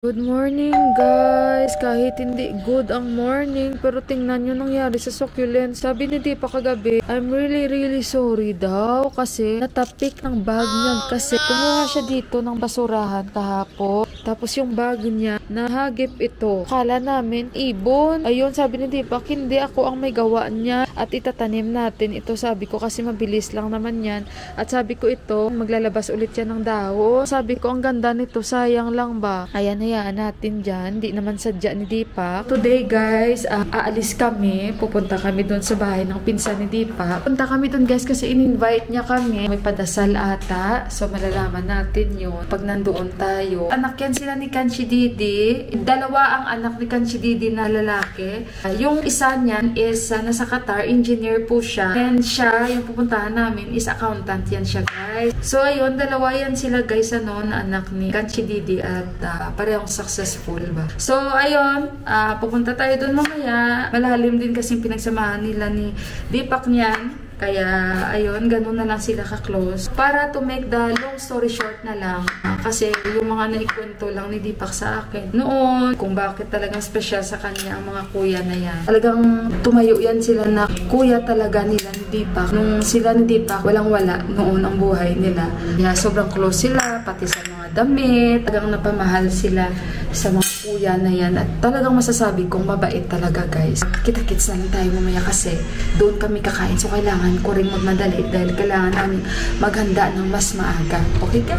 Good morning guys! Kahit hindi good ang morning, pero tingnan nyo nangyari sa succulent. Sabi ni Deepa kagabi, I'm really sorry daw kasi natapik ng bag niya. Kasi kumuha siya dito ng basurahan kahapon. Tapos yung bag niya, nahagip ito. Kala namin ibon. Ayun, sabi ni Deepa, hindi ako ang may gawa niya at itatanim natin ito. Sabi ko kasi mabilis lang naman yan. At sabi ko ito, maglalabas ulit yan ng dahon. Sabi ko ang ganda nito, sayang lang ba? Ayan, hayaan natin dyan. Di naman sadya ni Deepa. Today guys, aalis kami. Pupunta kami doon sa bahay ng pinsan ni Deepa. Punta kami doon guys kasi in-invite niya kami. May padasal ata. So malalaman natin yun pag nandoon tayo. Anak yan sila ni Kanchi Didi. Dalawa ang anak ni Kanchi Didi na lalaki. Yung isa niyan is nasa Qatar. Engineer po siya. And siya, yung pupuntahan namin is accountant yan siya guys. So ayun, dalawa yan sila guys na anak ni Kanchi Didi at parehong successful ba. So ayun, pupunta tayo doon mamaya. Malalim din kasi pinagsamahan nila ni Deepak niyan. Kaya, ayun, ganun na lang sila ka-close. Para to make the long story short na lang. Kasi yung mga naikwento lang ni Deepak sa akin noon, kung bakit talagang special sa kanya ang mga kuya na yan. Talagang tumayo yan sila na kuya talaga nila ni Deepak. Nung sila ni Deepak, walang-wala noon ang buhay nila. Kaya sobrang close sila, pati sa mga damit. Talagang napamahal sila sa mga kuya na yan. At talagang masasabi kong mabait talaga guys. Kita-kits na lang tayo mamaya kasi doon kami kakain. So kailangan ko rin magmadali dahil kailangan namin maghanda ng mas maaga. Okay ka?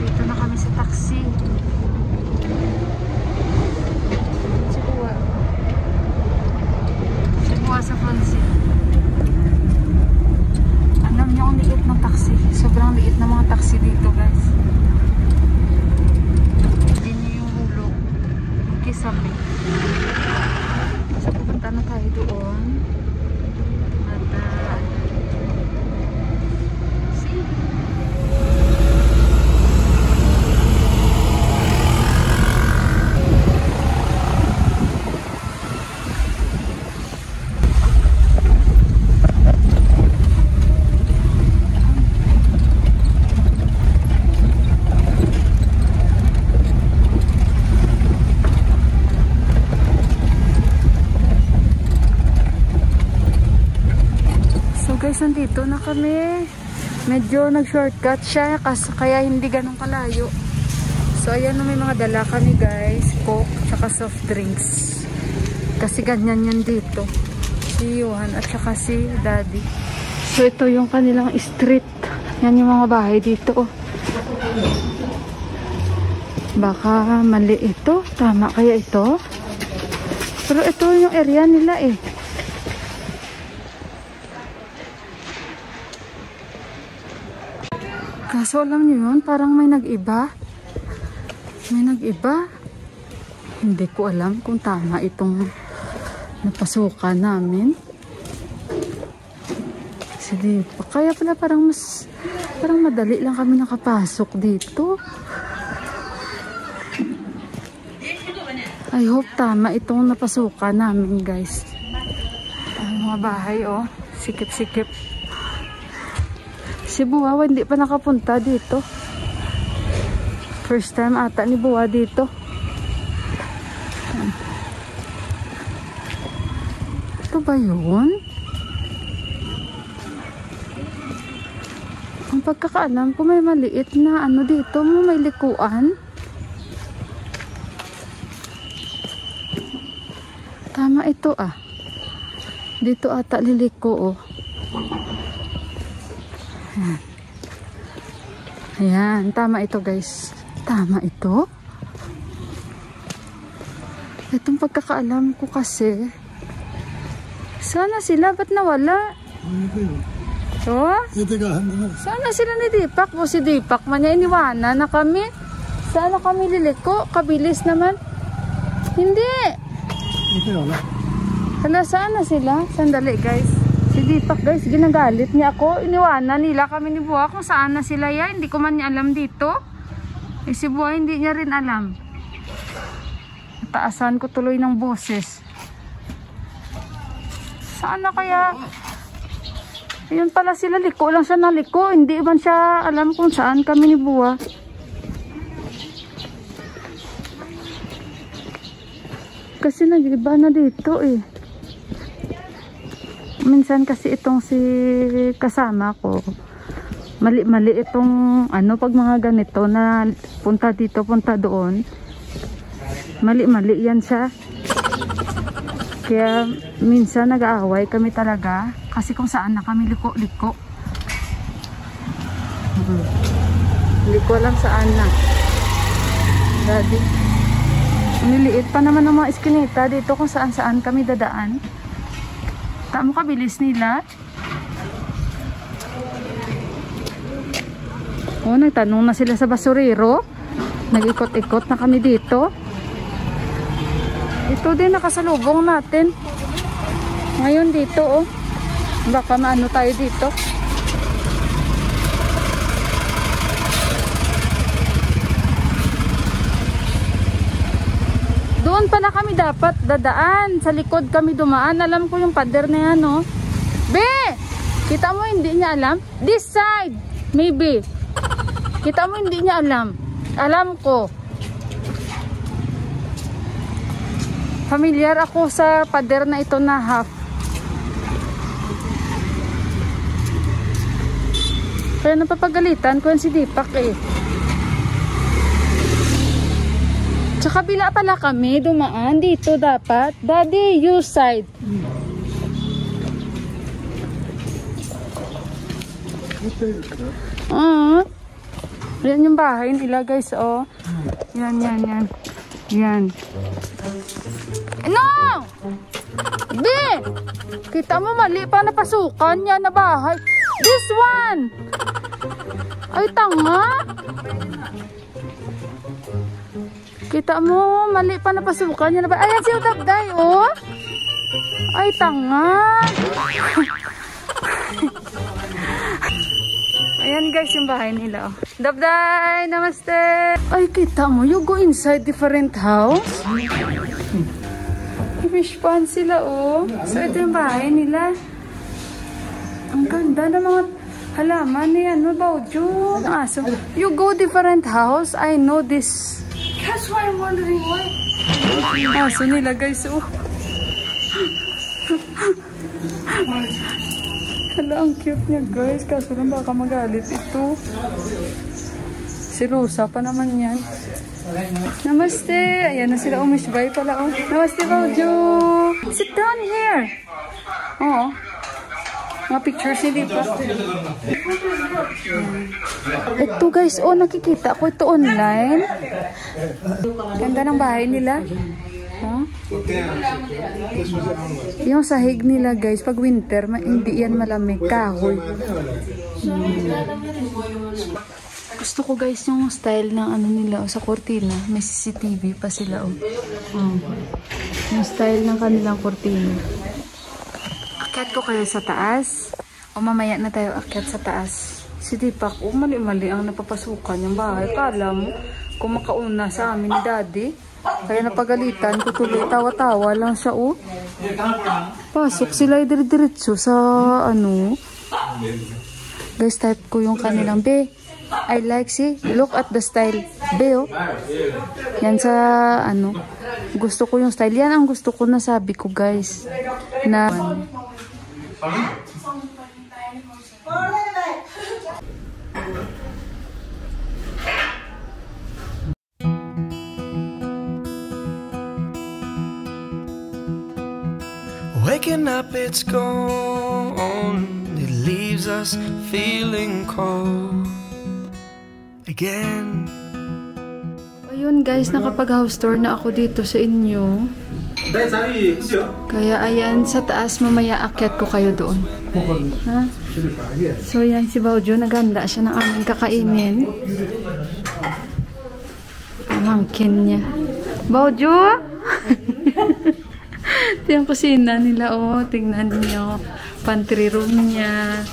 Dito na kami sa taxi. Sigua sa Francis. Alam niyo ang liit ng taxi. Sobrang liit ng mga taxi dito guys. Hindi niyo yung hulog. Kisame. So pupunta na tayo doon. At see? Guys, nandito na kami. Medyo nag-shortcut siya kaya hindi ganun kalayo. So ayan na, may mga dala kami guys. Coke, tsaka soft drinks. Kasi ganyan yan dito. Si Johan at saka si Daddy. So ito yung kanilang street. Yan yung mga bahay dito. Baka mali ito. Tama kaya ito? Pero ito yung area nila eh. Kaso alam niyo yun, parang may nag-iba. May nag-iba. Hindi ko alam kung tama itong napasukan namin. Sige, kaya pala parang madali lang kami nakapasok dito. I hope tama itong napasukan namin guys. Ang mga bahay oh, sikip-sikip. Si Buwa hindi pa nakapunta dito. First time ata ni Buwa dito. Ito ba yun? Ang pagkakaalam ko may maliit na ano dito, may likuan. Tama ito ah. Dito ata liliko oh. Ayan, tama ito guys. Tama ito. Itong pagkakaalam ko kasi. Sana sila, ba't nawala? So? Sana sila ni Deepak. O si Deepak man niya iniwanan na kami. Sana kami liliko. Kabilis naman. Hindi. Hala, sana sila? Sandali guys. Si Deepak guys, ginagalit niya ako. Iniwanan nila kami ni Buwa kung saan na sila yan. Hindi ko man niya alam dito. Eh si Buwa hindi niya rin alam. Taasan ko tuloy ng boses. Saan na kaya? Ayun pala sila, liko lang siya na liko. Hindi man siya alam kung saan kami ni Buwa. Kasi nag-iba na dito eh. Minsan kasi itong si kasama ko, mali-mali itong ano, pag mga ganito na punta dito, punta doon. Mali-mali yan siya. Kaya minsan nag-aaway kami talaga. Kasi kung saan na kami liko-liko. Hindi ko alam saan na. Daddy. Niliit pa naman ng mga iskinita dito kung saan-saan kami dadaan. Tamo kabilis nila. Oh, nagtanong na sila sa basurero. Nag-ikot-ikot na kami dito. Ito din nakasalubong natin. Ngayon dito oh. Baka maano tayo dito. Doon pala kami dapat dadaan. Sa likod kami dumaan. Alam ko yung pader na yan oh. Be! Kita mo hindi niya alam? This side. Maybe. Kita mo hindi niya alam. Alam ko. Familiar ako sa pader na ito na half. Kaya napapagalitan ko yan si Deepak eh. Sa kabila pala kami dumaan. Dito dapat. Daddy, you side. Yan yung bahay nila guys oh. Yan. Yan. No! Be! Kita mo mali pa napasukan niya na bahay. This one! Ay, tanga! Kita mo mali pa napasukan niya na bahay. Ayan si Udabday, oh! Ay, tanga! Ayan guys yung bahay nila, oh. Dabday! Namaste! Ay, kita mo, you go inside different house? Fish pond sila, oh. So, ito yung bahay nila. Ang ganda ng mga halaman niya, no, Baujo? So, you go different house, I know this. That's why I'm wondering why. Aso nila, guys, oh. Hala, ang cute niya, guys. Kaso lang baka magalit ito. Si Rosa pa naman yan. Namaste. Ayan na sila. Oh, Miss Bay pala. Oh. Namaste, Baujo. Sit down here. Oo. Mga pictures ni Lipa. Ito, guys. Oh, nakikita ko ito online. Ganda ng bahay nila. Huh? Yung sahig nila guys pag winter hindi yan malamig, kahoy. Gusto ko guys yung style ng ano nila sa cortina, may CCTV pa sila oh. Yung style ng kanilang cortina. Akyat ko kaya sa taas o mamaya na tayo akyat sa taas. Si Deepak mali-mali ang napapasukan yung bahay. Kala mo kung makauna sa amin ni Daddy. Kaya napagalitan ko tuloy, tawa-tawa lang siya oh. Pasok sila dire-diretso sa ano. Guys, type ko yung kanilang be. I like see, look at the style be oh. Yan sa ano. Gusto ko yung style. Yan ang gusto ko na sabi ko guys. Na waking up, it's gone. It leaves us feeling cold again. Ayun guys, nakapag house tour na ako dito sa inyo. Kaya ayan, sa taas mamaya akyat ko kayo doon. Ha? So yan si Baujo, naganda siya ng aming kakainin. Pamangkin niya. Baujo! Ito yung kusina nila, oh. Tingnan niyo. Pantry room niya.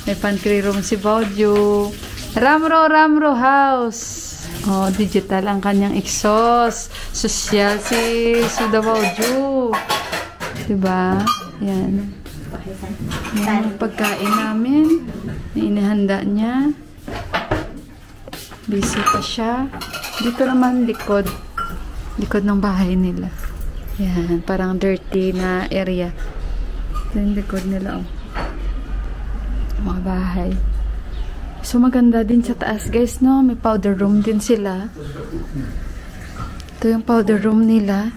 May pantry room si Baujo. Ramro house. Oh, digital ang kanyang exhaust. Social si Baujo. Diba? Yan. Yan yung pagkain namin. Inihanda niya. Busy pa siya. Dito naman likod. Likod ng bahay nila. Yan, parang dirty na area. Ito yung likod nila, oh. Mga bahay. So, maganda din sa taas, guys, no? May powder room din sila. Ito yung powder room nila.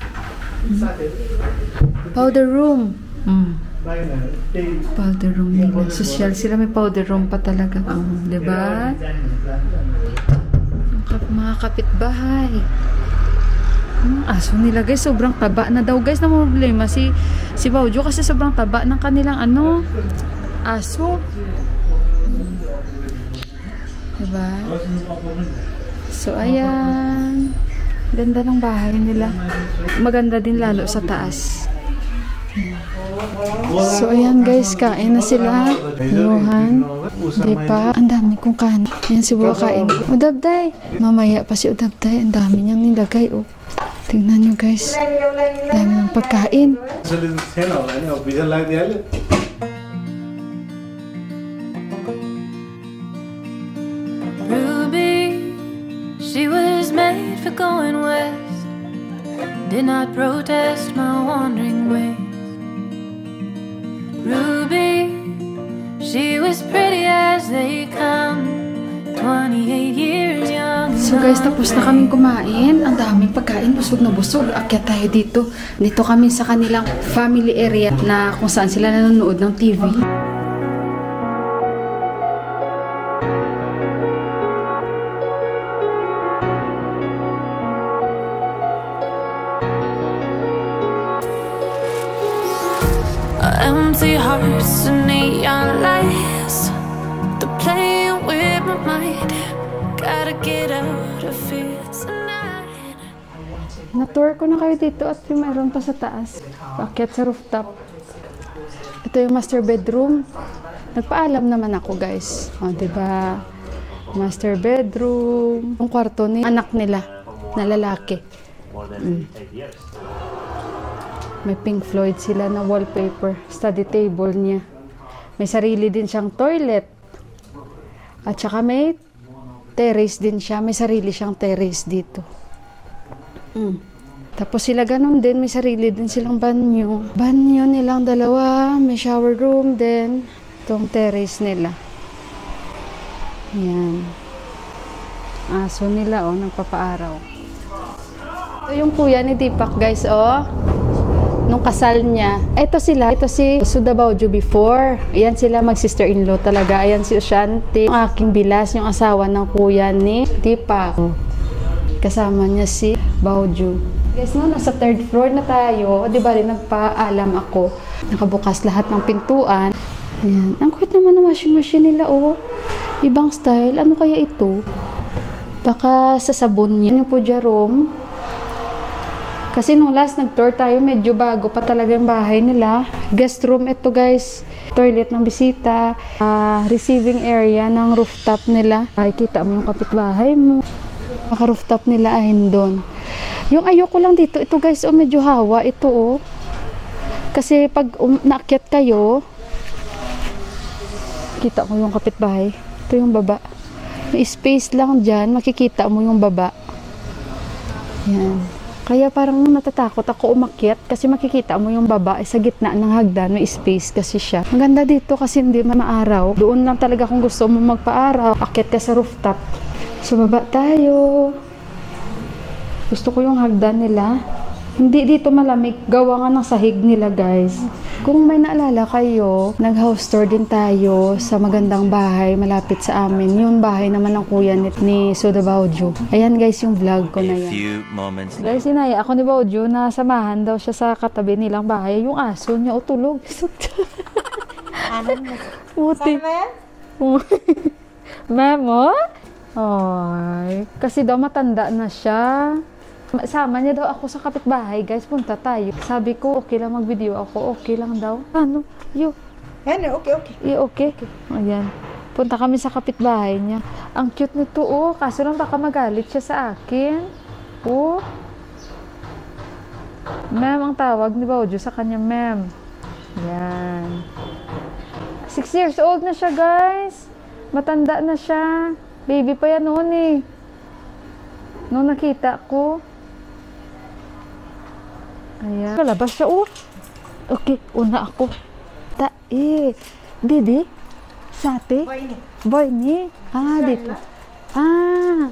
Powder room. Powder room nila. Social sila. May powder room pa talaga. Diba? Mga kapitbahay. Aso nila, guys. Sobrang taba na daw, guys. Na problema si Baujo kasi sobrang taba ng kanilang aso. Diba? So, ayan. Ganda ng bahay nila. Maganda din lalo sa taas. So, ayan guys. Kain na sila. Johan. Di pa. Ang dami kong kain. Ayan si Buwa kain. Udabday. Mamaya pa si Udabday. Ang dami niyang nilagay. Oh. Tingnan nyo guys. Dami ng pagkain. She was made for going west. Did not protest my wandering ways. Ruby, she was pretty as they come. 28 years young. So guys, tapos na kaming kumain. Ang daming pagkain, busog na busog. Akyat tayo dito. Dito kami sa kanilang family area na kung saan sila nanonood ng TV. Empty hearts and neon lights. They're playing with my mind. Gotta get out of here tonight. Na-tour ko na kayo dito at mayroon pa sa taas. Akyat sa rooftop. Ito yung master bedroom. Nagpaalam naman ako guys. O, diba? Master bedroom. Ang kwarto ni anak nila na lalaki. May Pink Floyd sila na wallpaper. Study table niya. May sarili din siyang toilet. At saka may terrace din siya. May sarili siyang terrace dito. Tapos sila ganun din. May sarili din silang banyo. Banyo nilang dalawa. May shower room din. Itong terrace nila. Yan. Aso nila, oh. Nagpapaaraw. Ito yung kuya ni Deepak, guys, oh. Nung kasal niya, ito si Suda Baujo before. Ayan sila mag-sister-in-law talaga. Ayan si Ushanti, ang aking bilas, yung asawa ng kuya ni Deepak. Kasama niya si Baujo. Guys, no, nasa 3rd floor na tayo. Di ba rin nagpaalam ako. Nakabukas lahat ng pintuan. Ayan. Ang cute naman ng washing machine nila, oh. Ibang style. Ano kaya ito? Baka sa sabon niya. Yung Pujarom. Kasi nung last nag-tour tayo, medyo bago pa talaga yung bahay nila. Guest room ito guys. Toilet ng bisita. Receiving area ng rooftop nila. Kita mo yung kapitbahay mo. Maka-rooftop nila ay doon. Yung ayoko lang dito, ito guys, oh, medyo hawa. Ito oh. Kasi pag naakyat kayo, kita mo yung kapitbahay. Ito yung baba. May space lang dyan, makikita mo yung baba. Yan. Kaya parang natatakot ako umakyat kasi makikita mo yung baba sa gitna ng hagdan, may space kasi siya. Maganda dito kasi hindi maaraw. Doon lang talaga kung gusto mo magpaaraw, akyat ka sa rooftop. So baba tayo. Gusto ko yung hagdan nila. Hindi dito malamig, gawa nga ng sahig nila guys. Kung may naalala kayo, nag-house tour din tayo sa magandang bahay malapit sa amin. Yung bahay naman ng kuya ni Suda Baujo. Ayan guys yung vlog ko na yan. Guys, sinaya ako ni Baujo na samahan daw siya sa katabi nilang bahay. Yung aso niya utulog. Muti. Memo? Ay, kasi daw matanda na siya. Sama niya daw ako sa kapitbahay, guys. Punta tayo. Sabi ko, okay lang mag-video ako. Okay lang daw. Ano? Ano? Okay. Okay. Ayan. Punta kami sa kapitbahay niya. Ang cute nito, oh. Kaso lang baka magalit siya sa akin. Oh. Ma'am ang tawag ni Baujo sa kanya, ma'am. Yan. 6 years old na siya, guys. Matanda na siya. Baby pa yan noon eh. Noong nakita ko. Ayan. Kalabas siya, oh. Okay, una ako. Didi? Sate? Boy ni? Ah, dito. Ah,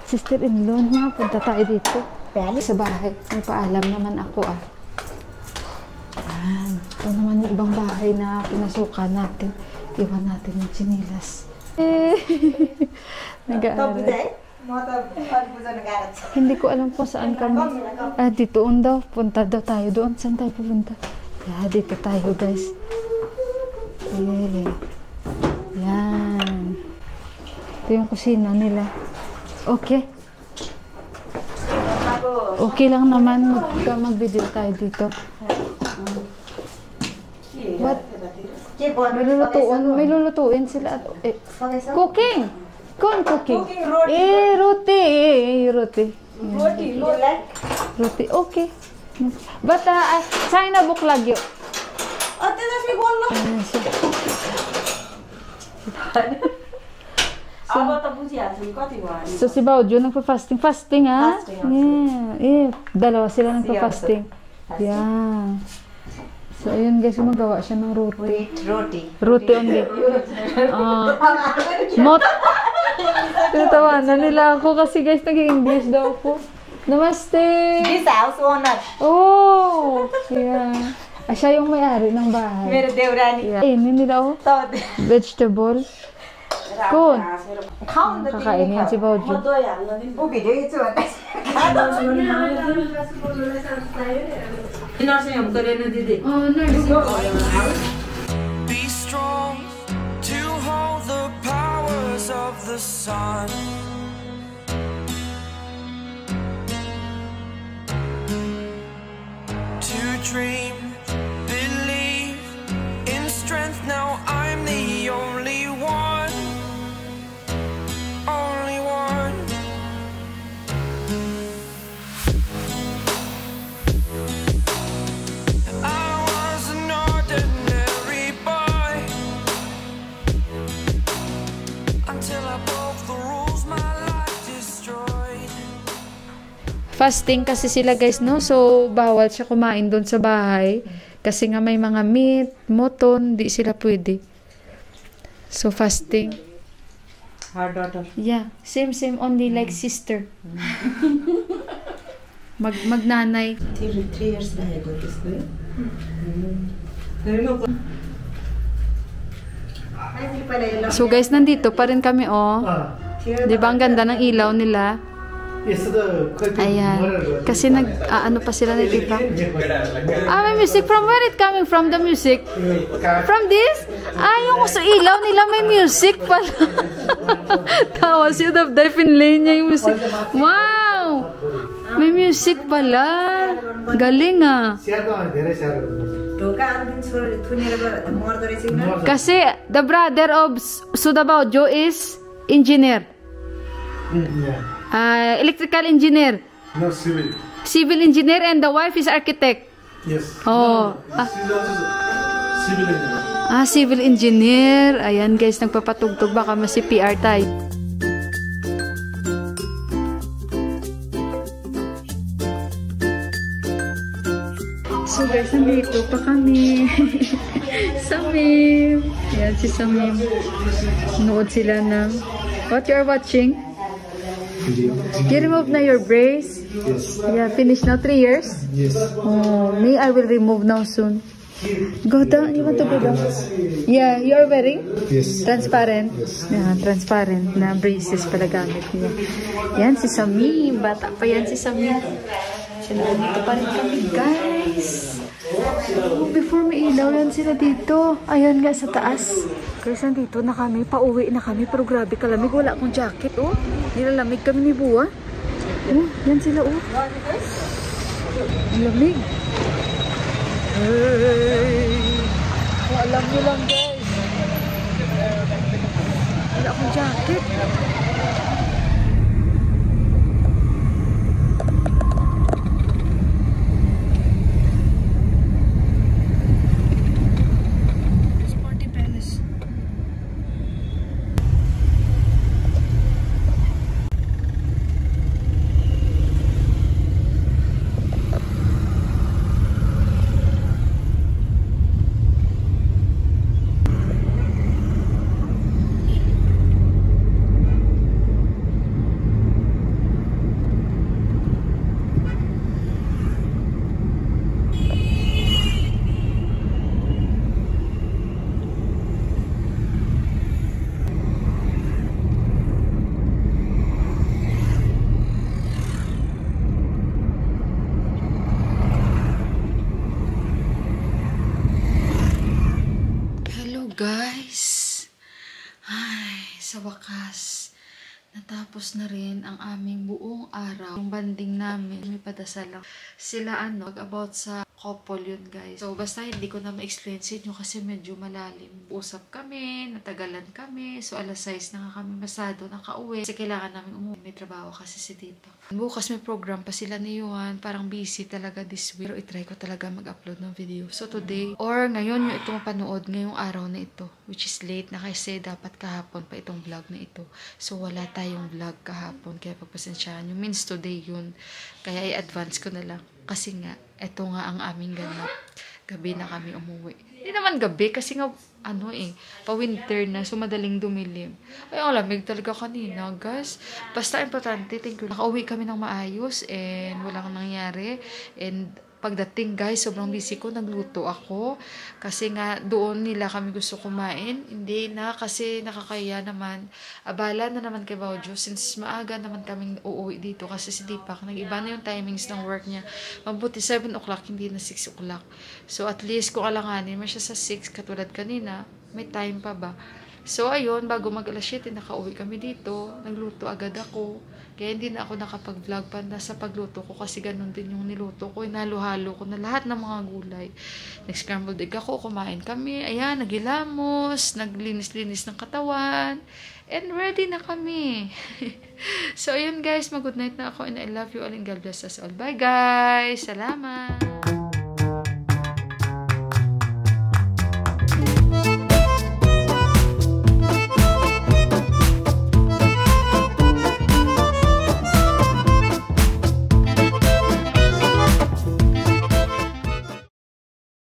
sister-in-law niya. Punta tayo dito. Sa bahay. May paalam naman ako, ah. Ayan. Ito naman yung ibang bahay na pinasukan natin. Iwan natin yung chinilas. Nag-aaral. Hindi ko alam kung saan kami. Ah, dito daw. Punta daw tayo doon. Saan tayo pupunta? Yeah, dito tayo, guys. Yeah. Yan. Ito yung kusina nila. Okay. Okay lang naman. Mag-video tayo dito. What? May lulutuin sila. Cooking! Cooking. Roti. Roti, okay. But, China book lagyo. So si Baojo nagpa-fasting. Fasting, ha? Yeah. Dalawa sila nagpa-fasting. Yeah. So, ayun guys, magawa siya ng roti. Roti only. Tinatawanan nila ako kasi guys, nag-English daw ako. Namaste! This house owner. Oh! Yeah. Siya yung may-ari ng bahay. Mere Devrani. Yeah. Nila oh. Vegetable. Kun. Kakainin yan si Baojo. Be strong to hold the powers of the sun. To dream, believe in strength. Now I'm the only one. Only one. I was an ordinary boy until I broke the rules my life destroyed. Fasting kasi sila guys, no? So, bawal siya kumain doon sa bahay. Kasi nga may mga meat, mutton, di sila pwede. So, fasting. Her daughter. Yeah, same only like sister. Magnanay. 3 years na I got this way. So guys, nandito pa rin kami, oh. Di ba ang ganda ng ilaw nila? Ayan. Kasi ano pa sila ni Tita. May music. From where it coming from, the music? From this? Yung ilaw nila may music pala. Tawa siya, definitely niya yung music. Wow! May music pala. Galing, ah. Kasi the brother of Suda Baojo is engineer. Electrical engineer. No, civil. Civil engineer, and the wife is architect. Yes. Oh. She's also civil engineer. Civil engineer. Ayan guys, nagpapatugtog. Baka mas PR tayo. So guys, nandito pa kami. Samim. Ayan si Samim. Nood sila ng... What you are watching? You remove na your brace? Yes. Yeah, finish now 3 years? Yes. Oh, me, I will remove now soon. Go down. You want to go down? Yeah, you are wearing? Yes. Transparent? Yes. Yeah, transparent na braces pala gamit niya. Yan si Samim. Bata pa yan si Samim. Sila dito pa rin kami, guys. Oh, before may ilaw yan sila dito. Ayan nga sa taas. Guys, nandito na kami. Pauwi na kami. Pero grabe kalamig. Wala akong jacket, oh. Nilalamig kami ni Buwa. Oh, yan sila, oh. Ang lamig. Hey! Oh, alam nyo lang, guys. Wala akong jacket. sa wakas, natapos na rin ang aming buong araw. Yung banding namin, may padasal lang. Sila about sa couple yun guys. So basta hindi ko na ma-explain sa inyo kasi medyo malalim. Usap kami, natagalan kami. So alas 6 na nga kami masado nakauwi. Kasi kailangan namin umuwi. May trabaho kasi si Tito. Bukas may program pa sila ni Yuan. Parang busy talaga this week. Pero itry ko talaga mag-upload ng video. So today, or ngayon yung itong panood ngayong araw na ito. Which is late na kasi dapat kahapon pa itong vlog na ito. So wala tayong vlog kahapon. Kaya pagpasensyaan nyo. Means today yun. Kaya i-advance ko na lang. Kasi nga, ito nga ang aming ganap. Gabi na kami umuwi. Hindi naman gabi kasi nga, pa-winter na. So, madaling dumilim. Ay, ang lamig talaga kanina, guys. Basta importante, thank you. Nakauwi kami ng maayos and walang nangyari. And pagdating, guys, sobrang busy ko. Nagluto ako. Kasi nga, doon nila kami gusto kumain. Hindi na, kasi nakakaya naman. Abala na naman kay Baujo. Since maaga naman kaming uuwi dito. Kasi si Deepak, nag-iba na yung timings ng work niya. Mabuti 7 o'clock, hindi na 6 o'clock. So, at least, kung alanganin mo siya sa 6, katulad kanina, may time pa ba? So, ayun, bago mag-alas 7, nakauwi kami dito. Nagluto agad ako. Kaya hindi na ako nakapag-vlog pa na sa pagluto ko kasi ganun din yung niluto ko. Inalo-halo ko na lahat ng mga gulay. Nag-scrambled egg ako, kumain kami. Ayan, nagilamos, naglinis-linis ng katawan. And ready na kami. So, ayun guys, mag-good night na ako and I love you all and God bless us all. Bye guys! Salamat!